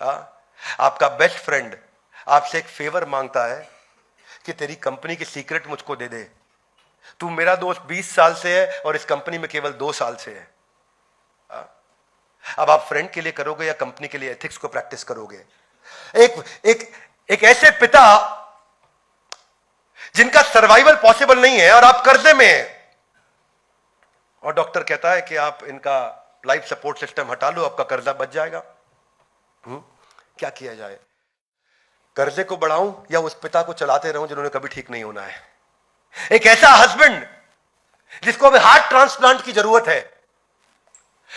आपका best friend आपसे एक फेवर मांगता है कि तेरी कंपनी की सीक्रेट मुझको दे दे, तू मेरा दोस्त 20 साल से है और इस कंपनी में केवल 2 साल से है। अब आप फ्रेंड के लिए करोगे या कंपनी के लिए एथिक्स को प्रैक्टिस करोगे? एक एक एक ऐसे पिता जिनका सर्वाइवल पॉसिबल नहीं है और आप कर्जे में हैं, और डॉक्टर कहता है कि आप इनका लाइफ सपोर्ट सिस्टम हटा लो, आपका कर्जा बच जाएगा। क्या किया जाए? कर्जे को बढ़ाऊं या उस पिता को चलाते रहूं जिन्होंने कभी ठीक नहीं होना है? एक ऐसा हस्बैंड जिसको अभी हार्ट ट्रांसप्लांट की जरूरत है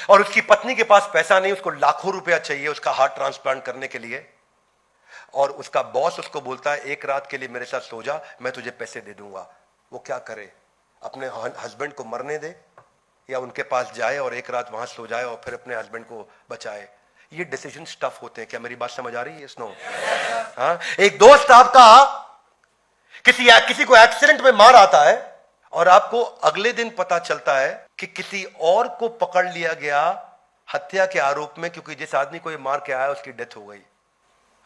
और उसकी पत्नी के पास पैसा नहीं, उसको लाखों रुपया चाहिए उसका हार्ट ट्रांसप्लांट करने के लिए, और उसका बॉस उसको बोलता है एक रात के लिए मेरे साथ सो जा, मैं तुझे पैसे दे दूंगा। वो क्या करे? अपने हस्बैंड को मरने दे या उनके पास जाए और एक रात वहां सो जाए और फिर अपने हस्बैंड को बचाए? ये डिसीजन टफ होते हैं। क्या मेरी बात समझ आ रही है? स्नो हाँ, एक दोस्त आपका किसी को एक्सीडेंट में मार आता है और आपको अगले दिन पता चलता है कि किसी और को पकड़ लिया गया हत्या के आरोप में, क्योंकि जिस आदमी को ये मार के आया उसकी डेथ हो गई।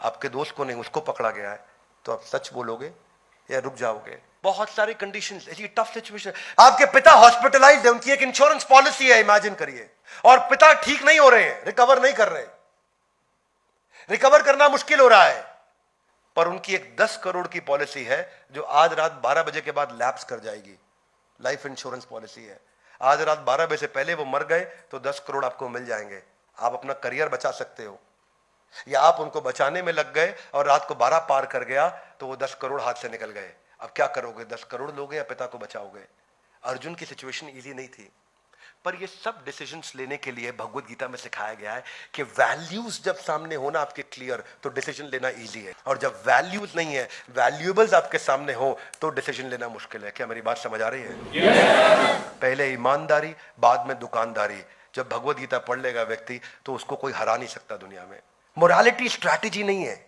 आपके दोस्त को नहीं, उसको पकड़ा गया है। तो आप सच बोलोगे या रुक जाओगे? बहुत सारे कंडीशंस, ऐसी टफ सिचुएशन। आपके पिता हॉस्पिटलाइज्ड है, उनकी एक इंश्योरेंस पॉलिसी है, इमेजिन करिए, और पिता ठीक नहीं हो रहे हैं, रिकवर नहीं कर रहे, रिकवर करना मुश्किल हो रहा है, पर उनकी एक 10 करोड़ की पॉलिसी है जो आज रात 12 बजे के बाद लैप्स कर जाएगी। लाइफ इंश्योरेंस पॉलिसी है। आज रात 12 बजे से पहले वो मर गए तो 10 करोड़ आपको मिल जाएंगे। आप अपना करियर बचा सकते हो, या आप उनको बचाने में लग गए और रात को 12 पार कर गया तो वो 10 करोड़ हाथ से निकल गए। अब क्या करोगे? 10 करोड़ लोगे या पिता को बचाओगे? अर्जुन की सिचुएशन इजी नहीं थी, पर ये सब डिसीजंस लेने के लिए भगवत गीता में सिखाया गया है कि वैल्यूज जब सामने होना आपके क्लियर तो डिसीजन लेना इजी है, और जब वैल्यूज नहीं है, वैल्यूएबल्स आपके सामने हो तो डिसीजन लेना मुश्किल है। क्या मेरी बात समझ आ रही है? पहले ईमानदारी, बाद में दुकानदारी। जब भगवत गीता पढ़ लेगा व्यक्ति तो उसको कोई हरा नहीं सकता दुनिया में। मोरालिटी स्ट्रैटेजी नहीं है,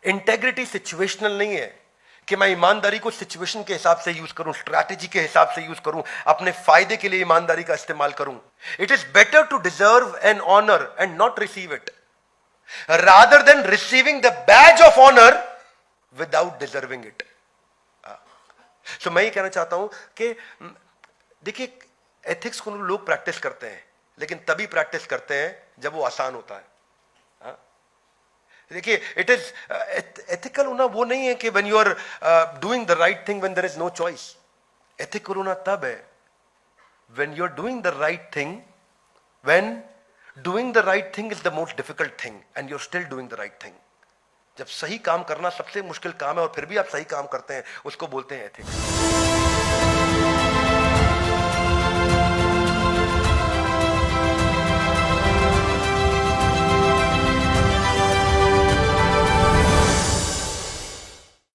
इंटेग्रिटी सिचुएशनल नहीं है कि मैं ईमानदारी को सिचुएशन के हिसाब से यूज करूं, स्ट्रैटेजी के हिसाब से यूज करूं, अपने फायदे के लिए ईमानदारी का इस्तेमाल करूं। It is better to deserve an honour and not receive it rather than receiving the badge of honour without deserving it. So मैं ये कहना चाहता हूं कि देखिए, एथिक्स को लोग प्रैक्टिस करते हैं, लेकिन तभी प्रैक्टिस करते हैं जब वो आसान होता है। देखिए, इट इज एथिकल होना वो नहीं है कि when you are doing the right thing when there is no choice. Ethical होना तब है when you are doing the right thing, when doing the right thing is the most difficult thing and you are still doing the right thing. जब सही काम करना सबसे मुश्किल काम है और फिर भी आप सही काम करते हैं, उसको बोलते हैं एथिक्स।